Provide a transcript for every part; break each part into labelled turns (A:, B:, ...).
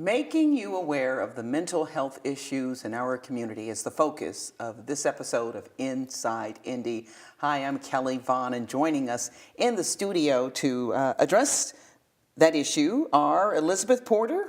A: Making you aware of the mental health issues in our community is the focus of this episode of Inside Indy. Hi, I'm Kelly Vaughn, and joining us in the studio to address that issue are Elizabeth Porter.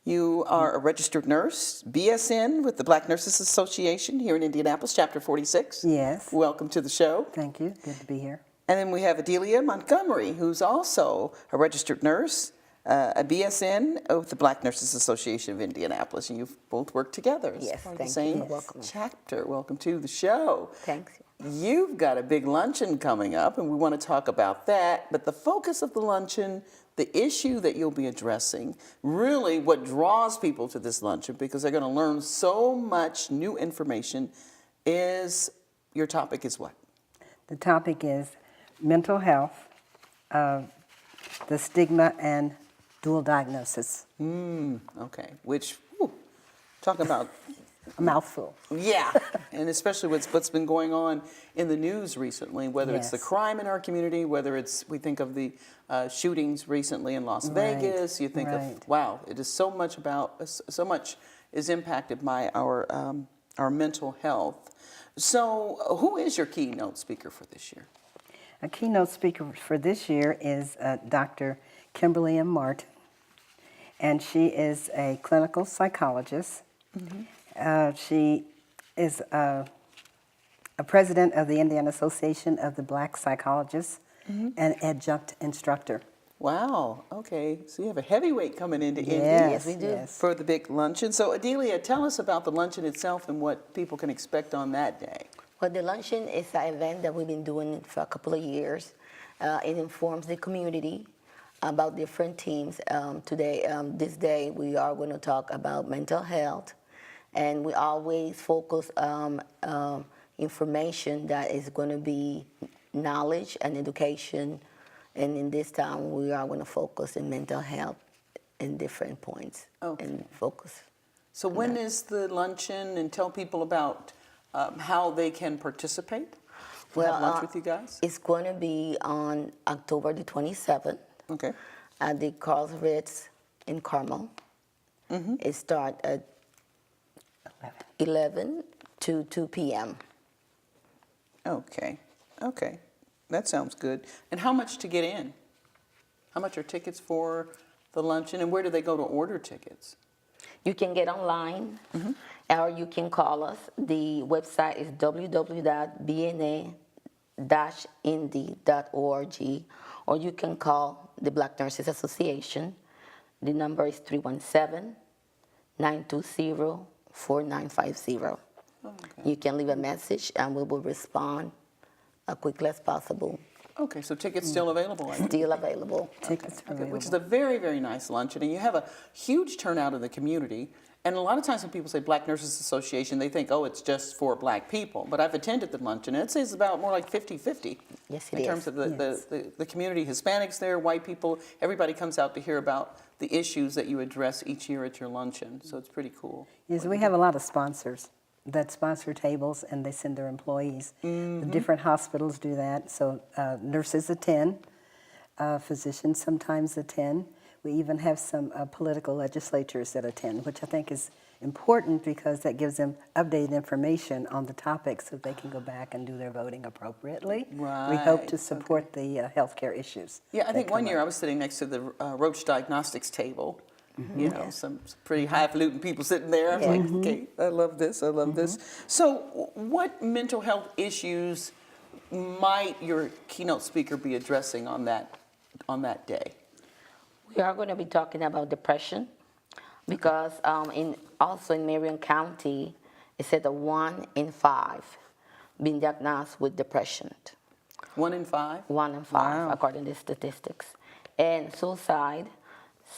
A: You are a registered nurse, BSN with the Black Nurses Association here in Indianapolis, Chapter 46.
B: Yes.
A: Welcome to the show.
B: Thank you. Good to be here.
A: And then we have Adelia Montgomery, who's also a registered nurse, a BSN with the Black Nurses Association of Indianapolis, and you've both worked together.
C: Yes,
A: Part of
C: thank
A: the same
C: you. Welcome.
A: chapter. Welcome to the show.
C: Thanks.
A: You've got a big luncheon coming up, and we want to talk about that. But the focus of the luncheon, the issue that you'll be addressing, really what draws people to this luncheon, because they're going to learn so much new information, is your topic is what?
B: The topic is mental health, the stigma and dual diagnosis.
A: Okay, which, talk about,
B: A mouthful.
A: yeah, and especially what's been going on in the news recently, whether it's the
B: Yes.
A: crime in our community, whether it's, we think of the shootings recently in Las
B: Right,
A: Vegas, you think
B: right.
A: of, wow, it is so much about, so much is impacted by our mental health. So who is your keynote speaker for this year?
B: A keynote speaker for this year is Dr. Kimberly M. Martin, and she is a clinical psychologist. She is a president of the Indiana Association of the Black Psychologists and adjunct instructor.
A: Wow, okay, so you have a heavyweight coming into Indy.
B: Yes,
C: we do.
B: yes.
A: For the big luncheon. So Adelia, tell us about the luncheon itself and what people can expect on that day.
C: Well, the luncheon is an event that we've been doing for a couple of years. It informs the community about different themes. This day, we are going to talk about mental health, and we always focus on information that is going to be knowledge and education. And in this time, we are going to focus on mental health in different points and focus.
A: So when is the luncheon, and tell people about how they can participate? Have lunch with you guys?
C: It's going to be on October the 27th
A: Okay.
C: at the Carl's Ritz in Carmel. It starts at 11 to 2 p.m.
A: Okay. Okay. That sounds good. And how much to get in? How much are tickets for the luncheon, and where do they go to order tickets?
C: You can get online, or you can call us. The website is www.bna-indy.org, or you can call the Black Nurses Association. The number is 317-920-4950.
A: Okay.
C: You can leave a message, and we will respond as quickly as possible.
A: Okay, so tickets still available, I think.
C: Still available.
B: Tickets are
A: Okay, which is
B: available.
A: a very, very nice luncheon, and you have a huge turnout in the community. And a lot of times when people say Black Nurses Association, they think, oh, it's just for black people. But I've attended the luncheon, and it says about more like 50-50.
C: Yes, it
A: in
C: is.
A: terms of
B: Yes.
A: the community, Hispanics there, white people, everybody comes out to hear about the issues that you address each year at your luncheon. So it's pretty cool.
B: Yes, we have a lot of sponsors that sponsor tables, and they send their employees. The different hospitals do that, so nurses attend, physicians sometimes attend. We even have some political legislatures that attend, which I think is important because that gives them updated information on the topic so they can go back and do their voting appropriately. We hope to
A: Right,
B: support the healthcare issues.
A: Yeah, I
B: that
A: think one
B: come
A: year I
B: up.
A: was sitting next to the Roach Diagnostics table. You know, some pretty highfalutin people sitting there. I was like, okay, I love this, I love this. So what mental health issues might your keynote speaker be addressing on that day?
C: We are going to be talking about depression because also in Marion County, it said that 1 in 5 being diagnosed with depression.
A: 1 in 5?
C: 1 in 5,
A: Wow.
C: according to statistics. And suicide,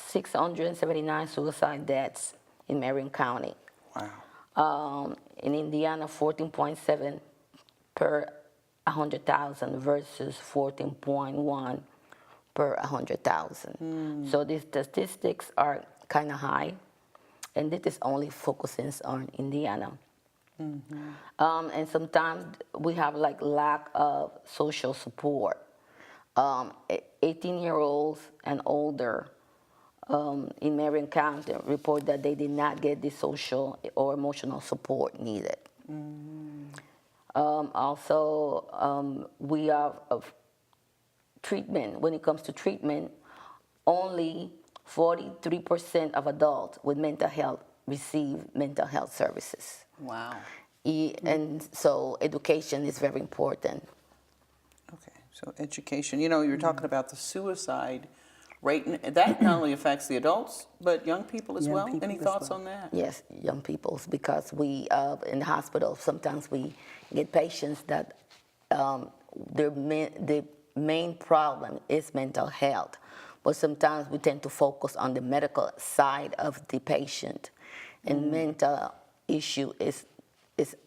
C: 679 suicide deaths in Marion County.
A: Wow.
C: In Indiana, 14.7 per 100,000 versus 14.1 per 100,000. So these statistics are kind of high, and this is only focusing on Indiana. And sometimes we have like lack of social support. 18-year-olds and older in Marion County report that they did not get the social or emotional support needed. Also, we are of treatment. When it comes to treatment, only 43% of adults with mental health receive mental health services.
A: Wow.
C: And so education is very important.
A: Okay, so education. You know, you're talking about the suicide rate, and that not only affects the adults, but young people as
B: Young
A: well.
B: people
A: Any
B: as
A: thoughts
B: well.
A: on that?
C: Yes, young people, because we, in the hospital, sometimes we get patients that the main problem is mental health. But sometimes we tend to focus on the medical side of the patient. And mental issue is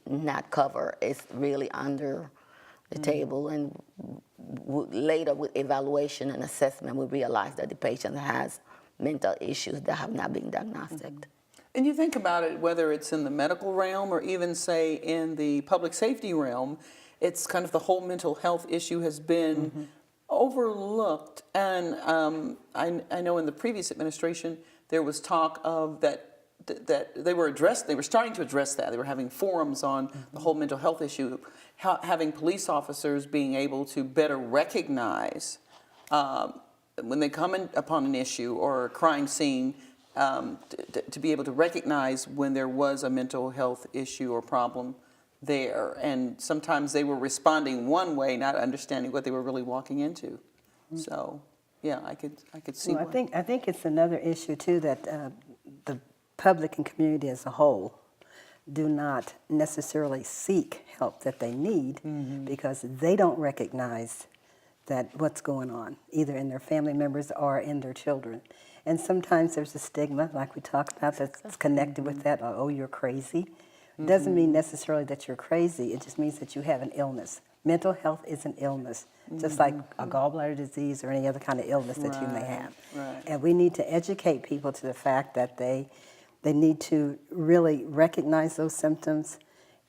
C: not covered. It's really under the table. And later with evaluation and assessment, we realize that the patient has mental issues that have not been diagnosed.
A: And you think about it, whether it's in the medical realm or even, say, in the public safety realm, it's kind of the whole mental health issue has been overlooked. And I know in the previous administration there was talk of that they were starting to address that. They were having forums on the whole mental health issue, having police officers being able to better recognize when they come upon an issue or a crime scene, to be able to recognize when there was a mental health issue or problem there. And sometimes they were responding one way, not understanding what they were really walking into. So, yeah, I could see.
B: Well, I think it's another issue too that the public and community as a whole do not necessarily seek help that they need because they don't recognize that what's going on, either in their family members or in their children. And sometimes there's a stigma, like we talked about, that's connected with that, oh, you're crazy. It doesn't mean necessarily that you're crazy, it just means that you have an illness. Mental health is an illness, just like a gallbladder disease or any other kind of illness that you may have.
A: Right.
B: And we need to educate people to the fact that they need to really recognize those symptoms,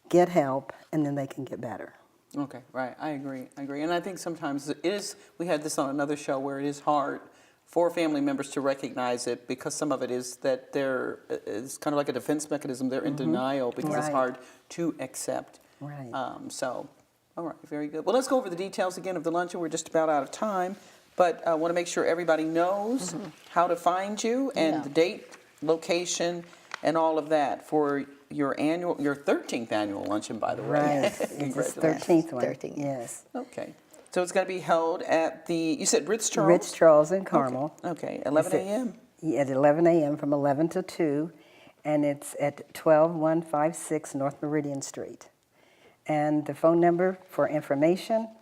B: get help, and then they can get better.
A: Okay, right. I agree. And I think sometimes it is, we had this on another show where it is hard for family members to recognize it because some of it is that it's kind of like a defense mechanism. They're in denial because it's
B: Right.
A: hard to accept.
B: Right.
A: All right, very good. Well, let's go over the details again of the luncheon. We're just about out of time, but I want to make sure everybody knows how to find you and the date, location, and all of that for your 13th annual luncheon, by the way.
B: Right. It's the
A: Congratulations.
B: 13th one.
C: 13th.
B: Yes.
A: Okay. So it's going to be held at you said Ritz Charles?
B: Ritz Charles in Carmel.
A: Okay, 11 a.m.?
B: At 11 a.m. from 11 to 2, and it's at 12156 North Meridian Street. And the phone number for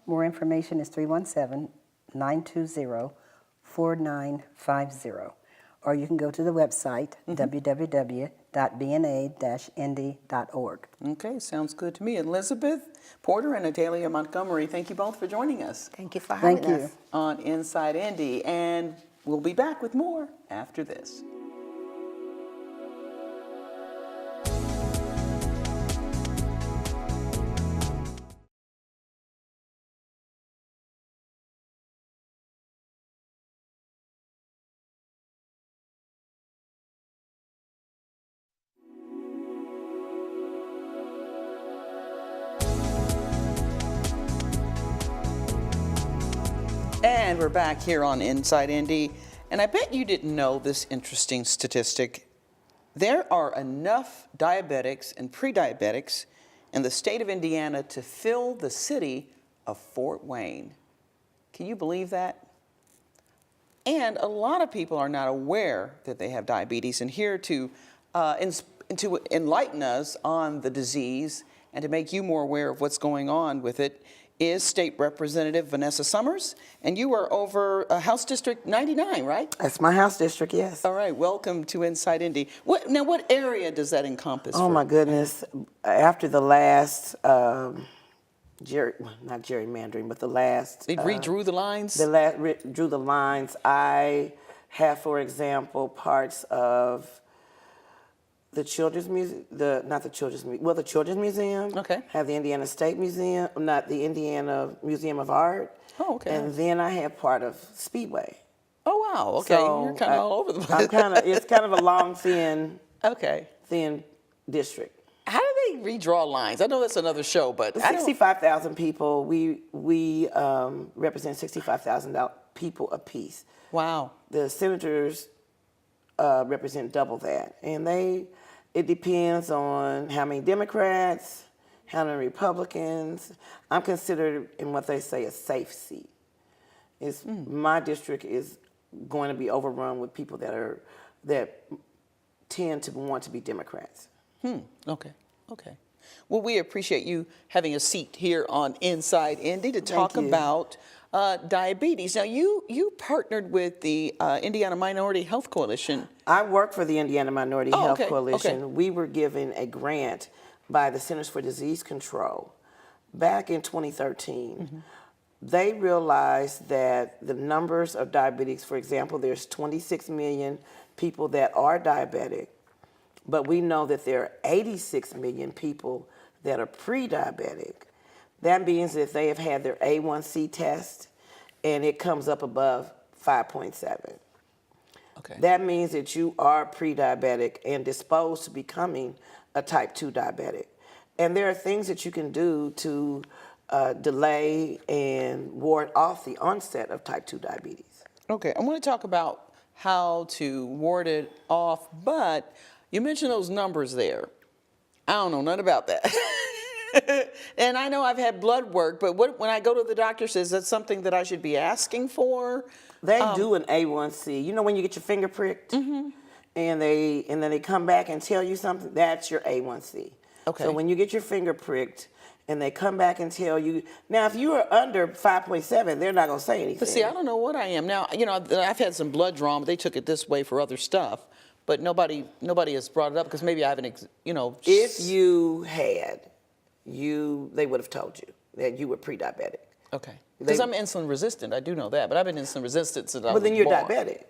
B: more information is 317-920-4950. Or you can go to the website, www.bna-indy.org.
A: Okay, sounds good to me. Elizabeth Porter and Adalia Montgomery, thank you both for joining us
C: Thank you for having
B: Thank
C: us.
B: you.
A: on Inside Indy. And we'll be back with more after this. And we're back here on Inside Indy. And I bet you didn't know this interesting statistic. There are enough diabetics and pre-diabetics in the state of Indiana to fill the city of Fort Wayne. Can you believe that? And a lot of people are not aware that they have diabetes. And here to enlighten us on the disease and to make you more aware of what's going on with it is State Representative Vanessa Summers, and you are over House District 99, right?
D: That's my house district, yes.
A: All right, welcome to Inside Indy. What area does that encompass?
D: Oh my goodness! After the last, not gerrymandering, but the last.
A: They redrew the lines?
D: Drew the lines. I have, for example, parts of the Children's Museum, the Children's Museum.
A: Okay.
D: Have the Indiana State Museum, not the Indiana Museum of Art.
A: Oh, okay.
D: And then I have part of Speedway.
A: Oh, wow. Okay.
D: So,
A: You're kind of all over the place.
D: it's kind of a long, thin
A: Okay.
D: district.
A: How do they redraw lines? I know that's another show, but I don't.
D: 65,000 people. We represent 65,000 people apiece.
A: Wow.
D: The senators represent double that, and it depends on how many Democrats, how many Republicans. I'm considered in what they say a safe seat. My district is going to be overrun with people that tend to want to be Democrats.
A: Okay. Okay. Well, we appreciate you having a seat here on Inside Indy to talk
D: you.
A: about diabetes. Now, you partnered with the Indiana Minority Health Coalition.
D: I work for the Indiana Minority Health
A: okay,
D: Coalition.
A: okay.
D: We were given a grant by the Centers for Disease Control back in 2013. They realized that the numbers of diabetics, for example, there's 26 million people that are diabetic, but we know that there are 86 million people that are pre-diabetic. That means that they have had their A1C test and it comes up above 5.7.
A: Okay.
D: That means that you are pre-diabetic and disposed to becoming a type 2 diabetic. And there are things that you can do to delay and ward off the onset of type 2 diabetes.
A: Okay. I want to talk about how to ward it off, but you mentioned those numbers there. I don't know nothing about that. And I know I've had blood work, but when I go to the doctor, says that's something that I should be asking for?
D: They do an A1C. You know when you get your finger pricked, and then they come back and tell you something. That's your A1C.
A: Okay.
D: So when you get your finger pricked, and they come back and tell you, now if you are under 5.7, they're not gonna say anything.
A: But see, I don't know what I am now. You know, I've had some blood drawn, but they took it this way for other stuff. But nobody has brought it up because maybe I haven't,
D: If you had, they would have told you that you were pre-diabetic.
A: Okay. Because I'm insulin resistant. I do know that, but I've been insulin resistant since I was
D: Well, then you're
A: born.
D: diabetic.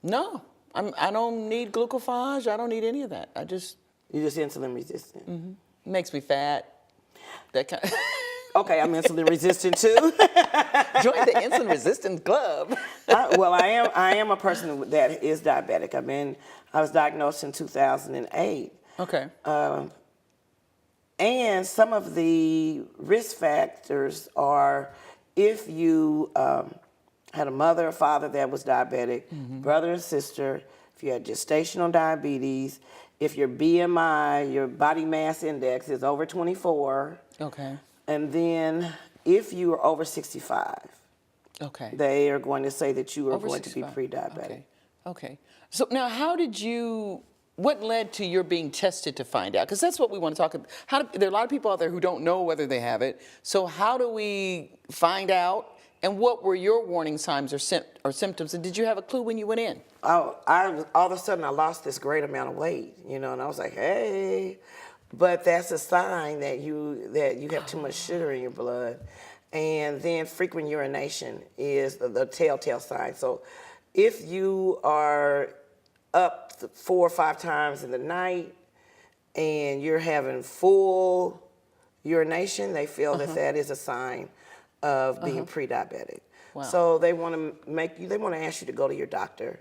A: No, I don't need glucophage. I don't need any of that.
D: You're just insulin resistant.
A: It makes me fat. That kind.
D: Okay, I'm insulin resistant too.
A: Join the insulin resistant club.
D: I am a person that is diabetic. I was diagnosed in 2008.
A: Okay.
D: And some of the risk factors are if you had a mother or father that was diabetic, brother and sister, if you had gestational diabetes, if your BMI, your body mass index is over 24,
A: Okay.
D: and then if you are over 65,
A: Okay.
D: they are going to say that you are
A: Over
D: going to be
A: 65.
D: pre-diabetic.
A: Okay. Okay. So now, what led to your being tested to find out? Because that's what we want to talk about. There are a lot of people out there who don't know whether they have it. So how do we find out? And what were your warning signs or symptoms? And did you have a clue when you went in?
D: All of a sudden I lost this great amount of weight, and I was like, hey, but that's a sign that you have too much sugar in your blood. And then frequent urination is the telltale sign. So if you are up 4 or 5 times in the night and you're having full urination, they feel that is a sign of being pre-diabetic.
A: Wow.
D: So they want to ask you to go to your doctor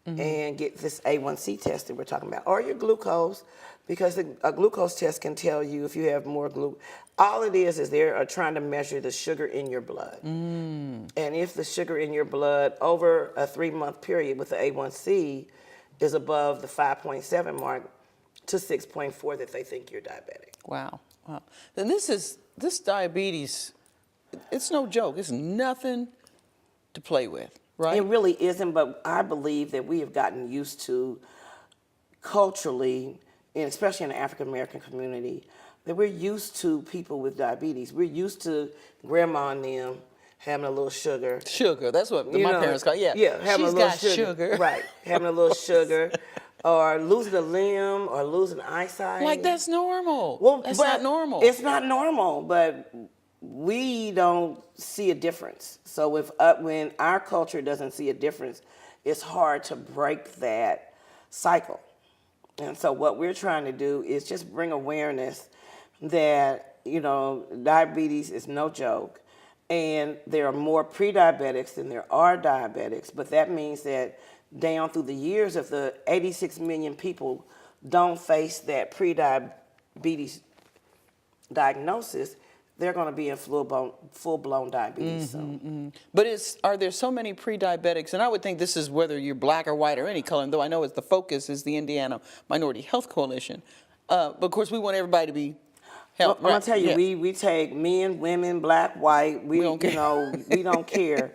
D: and get this A1C test that we're talking about, or your glucose, because a glucose test can tell you if you have more glucose. All it is they are trying to measure the sugar in your blood. And if the sugar in your blood over a 3-month period with the A1C is above the 5.7 mark to 6.4, that they think you're diabetic.
A: Wow. Wow. Then this diabetes, it's no joke. It's nothing to play with, right?
D: It really isn't, but I believe that we have gotten used to culturally, and especially in the African American community, that we're used to people with diabetes. We're used to grandma and them having a little sugar.
A: Sugar, that's what my parents call it. Yeah,
D: Yeah, having
A: she's
D: a little
A: got
D: sugar. Right, having a little sugar. Or losing a limb or losing eyesight.
A: Like that's normal.
D: Well,
A: that's
D: but
A: not normal.
D: It's not normal, but we don't see a difference. So when our culture doesn't see a difference, it's hard to break that cycle. And so what we're trying to do is just bring awareness that, diabetes is no joke. And there are more pre-diabetics than there are diabetics, but that means that down through the years, if the 86 million people don't face that pre-diabetes diagnosis, they're going to be in full-blown diabetes soon.
A: But are there so many pre-diabetics? And I would think this is whether you're black or white or any color, though I know the focus is the Indiana Minority Health Coalition. But of course, we want everybody to be healthy.
D: I'm going to tell you, we take men, women, black, white. We don't care. You know, we don't care.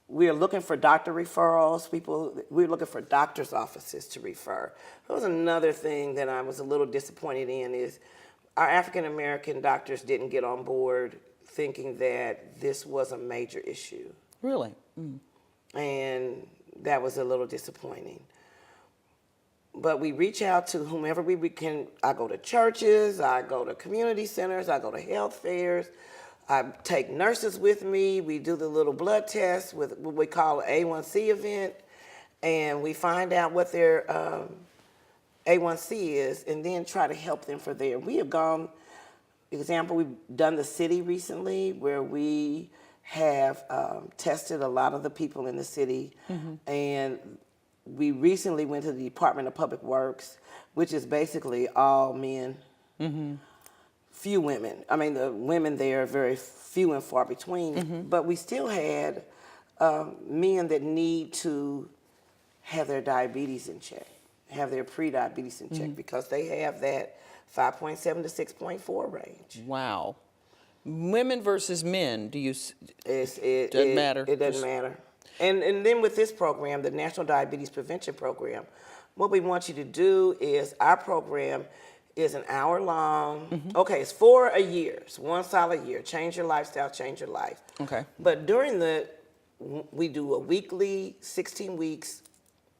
D: We are looking for doctor referrals. We're looking for doctor's offices to refer. That was another thing that I was a little disappointed in is our African American doctors didn't get on board thinking that this was a major issue.
A: Really?
D: And that was a little disappointing. But we reach out to whomever we can. I go to churches, I go to community centers, I go to health fairs. I take nurses with me. We do the little blood test with what we call an A1C event, and we find out what their A1C is, and then try to help them for there. We have gone, example, we've done the city recently where we have tested a lot of the people in the city, and we recently went to the Department of Public Works, which is basically all men. Few women. I mean, the women there are very few and far between, but we still had men that need to have their diabetes in check, have their pre-diabetes in check, because they have that 5.7 to 6.4 range.
A: Wow. Women versus men,
D: It
A: doesn't matter?
D: It doesn't matter. And then with this program, the National Diabetes Prevention Program, what we want you to do is our program is an hour long. Okay, it's for a year. It's one solid year. Change your lifestyle, change your life.
A: Okay.
D: But we do a weekly, 16 weeks,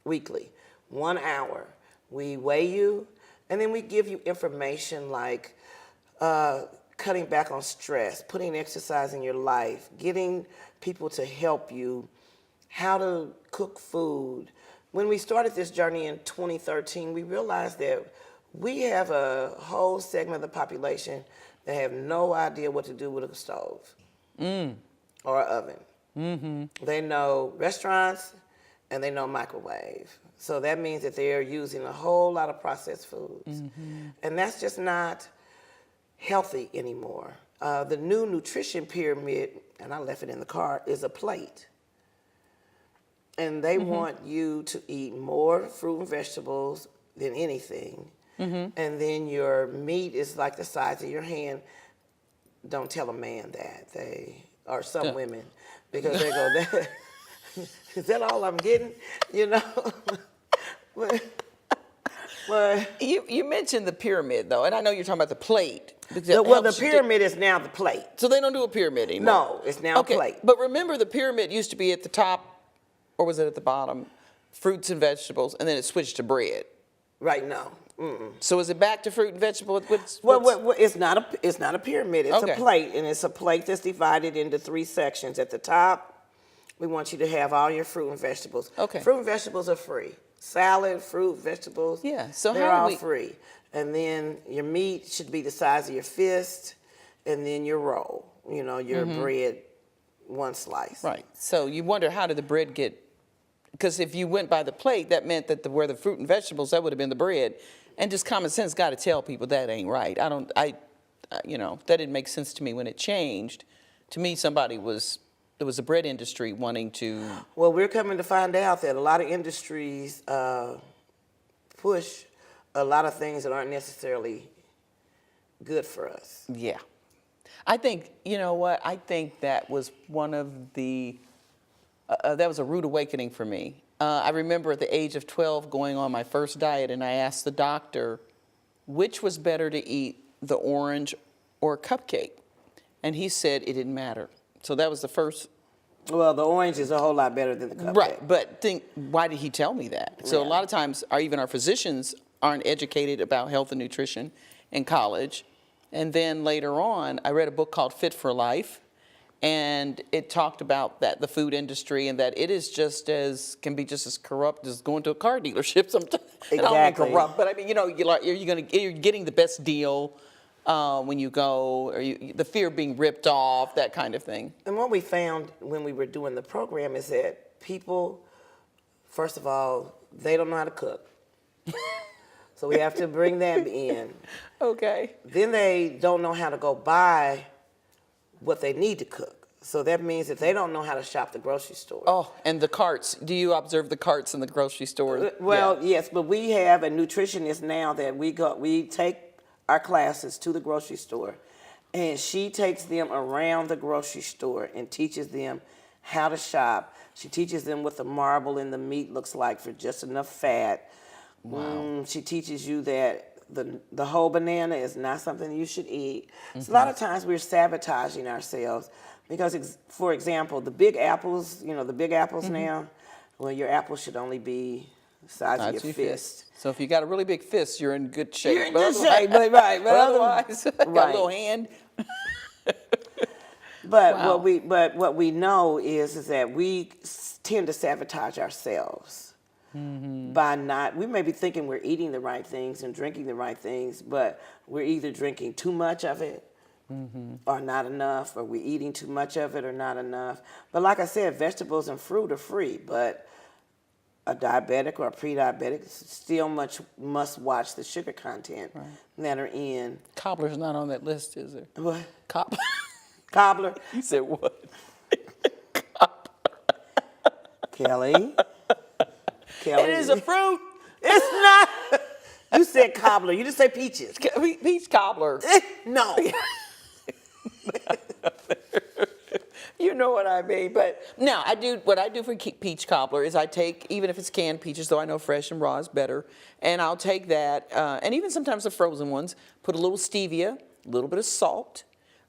D: weekly, 1 hour. We weigh you, and then we give you information like cutting back on stress, putting exercise in your life, getting people to help you, how to cook food. When we started this journey in 2013, we realized that we have a whole segment of the population that have no idea what to do with a stove or an oven. They know restaurants and they know microwave. So that means that they're using a whole lot of processed foods. And that's just not healthy anymore. The new nutrition pyramid, and I left it in the car, is a plate. And they want you to eat more fruit and vegetables than anything. And then your meat is like the size of your hand. Don't tell a man that. Or some women, because they go, is that all I'm getting? You know? but
A: You mentioned the pyramid, though, and I know you're talking about the plate.
D: the pyramid is now the plate.
A: So they don't do a pyramid anymore?
D: No, it's now a plate.
A: But remember, the pyramid used to be at the top, or was it at the bottom? Fruits and vegetables, and then it switched to bread.
D: Right now.
A: So is it back to fruit and vegetable?
D: Well, it's not a pyramid. It's
A: Okay.
D: a plate, and it's a plate that's divided into 3 sections. At the top, we want you to have all your fruit and vegetables.
A: Okay.
D: Fruit and vegetables are free. Salad, fruit, vegetables.
A: Yeah, so
D: they're
A: how do
D: all
A: we-
D: free. And then your meat should be the size of your fist, and then your roll. You know, your bread, 1 slice.
A: Right. So you wonder, how did the bread get? Because if you went by the plate, that meant that where the fruit and vegetables, that would have been the bread. And just common sense got to tell people that ain't right. That didn't make sense to me when it changed. To me, there was a bread industry wanting to.
D: Well, we're coming to find out that a lot of industries push a lot of things that aren't necessarily good for us.
A: Yeah. I think, you know what? I think that was one of the, that was a rude awakening for me. I remember at the age of 12 going on my first diet, and I asked the doctor which was better to eat, the orange or a cupcake. And he said it didn't matter. So that was the first.
D: Well, the orange is a whole lot better than the cupcake.
A: Right, but why did he tell me that? So a
D: Yeah.
A: lot of times, even our physicians aren't educated about health and nutrition in college. And then later on, I read a book called Fit for Life, and it talked about that the food industry, and that it is can be just as corrupt as going to a car dealership sometimes. And I don't mean
D: Exactly.
A: corrupt, but I mean, you're getting the best deal, when you go, or the fear of being ripped off, that kind of thing.
D: And what we found when we were doing the program is that people, first of all, they don't know how to cook. So we have to bring them in.
A: Okay.
D: Then they don't know how to go buy what they need to cook. So that means that they don't know how to shop the grocery store.
A: Oh, and the carts. Do you observe the carts in the grocery store?
D: Well,
A: Yeah.
D: yes, but we have a nutritionist now that we take our classes to the grocery store, and she takes them around the grocery store and teaches them how to shop. She teaches them what the marble in the meat looks like for just enough fat. Wow. She teaches you that the whole banana is not something you should eat. So a lot of times we're sabotaging ourselves because, for example, the big apples, now, well, your apple should only be the size of your fist.
A: So if you got a really big fist, you're in good shape.
D: You're in good shape, right?
A: But otherwise, got a little hand.
D: But
A: Wow.
D: what we know is that we tend to sabotage ourselves by not. We may be thinking we're eating the right things and drinking the right things, but we're either drinking too much of it or not enough, or we're eating too much of it or not enough. But like I said, vegetables and fruit are free, but a diabetic or a pre-diabetic still must watch the sugar content that are in.
A: Cobbler's not on that list, is there?
D: What?
A: Cobbler.
D: Cobbler.
A: You said what?
D: Kelly.
A: It is a fruit.
D: It's not. You said cobbler. You didn't say peaches.
A: Peach cobbler.
D: No.
A: You know what I mean. But no, what I do for peach cobbler is I take, even if it's canned peaches, though I know fresh and raw is better, and I'll take that, and even sometimes the frozen ones, put a little stevia, a little bit of salt,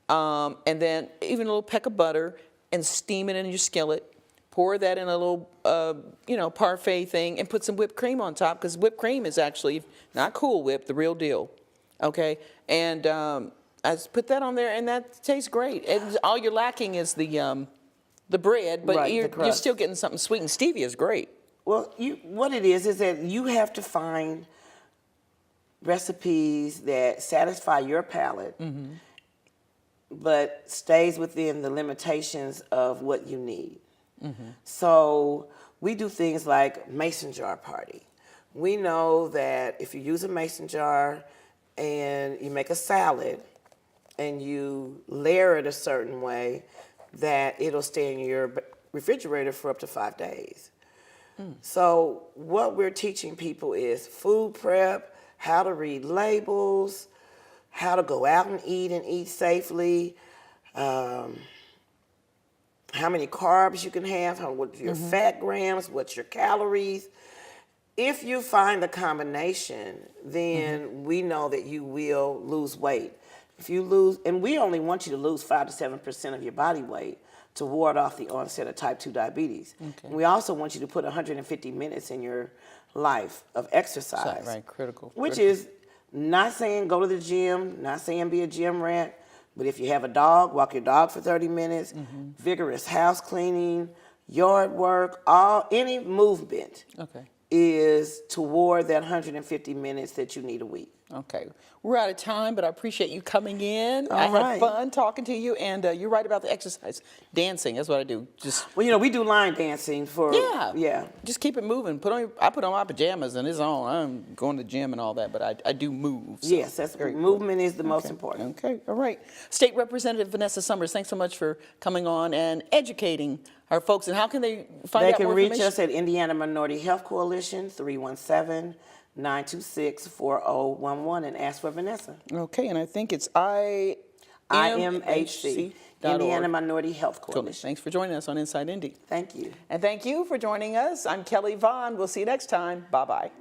A: and then even a little peck of butter, and steam it in your skillet. Pour that in a little, parfait thing, and put some whipped cream on top, because whipped cream is actually not Cool Whip, the real deal. Okay, and I just put that on there, and that tastes great. And all you're lacking is the bread, but
D: Right, the
A: you're
D: crust.
A: still getting something sweet. And stevia is great.
D: Well, what it is that you have to find recipes that satisfy your palate, but stays within the limitations of what you need. So we do things like mason jar party. We know that if you use a mason jar and you make a salad and you layer it a certain way, that it'll stay in your refrigerator for up to 5 days. So what we're teaching people is food prep, how to read labels, how to go out and eat safely, how many carbs you can have, what's your fat grams, what's your calories. If you find the combination, then we know that you will lose weight. If you lose, and we only want you to lose 5 to 7% of your body weight to ward off the onset of type 2 diabetes. Okay. We also want you to put 150 minutes in your life of exercise.
A: Right, critical.
D: Which is not saying go to the gym, not saying be a gym rat, but if you have a dog, walk your dog for 30 minutes, vigorous house cleaning, yard work, any movement is toward that 150 minutes that you need a week.
A: Okay. We're out of time, but I appreciate you coming in.
D: All
A: I
D: right.
A: had fun talking to you, and you're right about the exercise. Dancing, that's what I do.
D: Well, we do line dancing for,
A: Just keep it moving. I put on my pajamas and it's on. I'm going to the gym and all that, but I do move. So
D: yes, movement is the most important.
A: Okay, all right. State Representative Vanessa Summers, thanks so much for coming on and educating our folks. And how can they find out more information?
D: They can reach us at Indiana Minority Health Coalition, 317-926-4011, and ask for Vanessa.
A: Okay, and I think it's IMHC.
D: Indiana Minority Health Coalition.
A: Cool. Thanks for joining us on Inside Indy.
D: Thank you.
A: And thank you for joining us. I'm Kelly Vaughn. We'll see you next time. Bye-bye.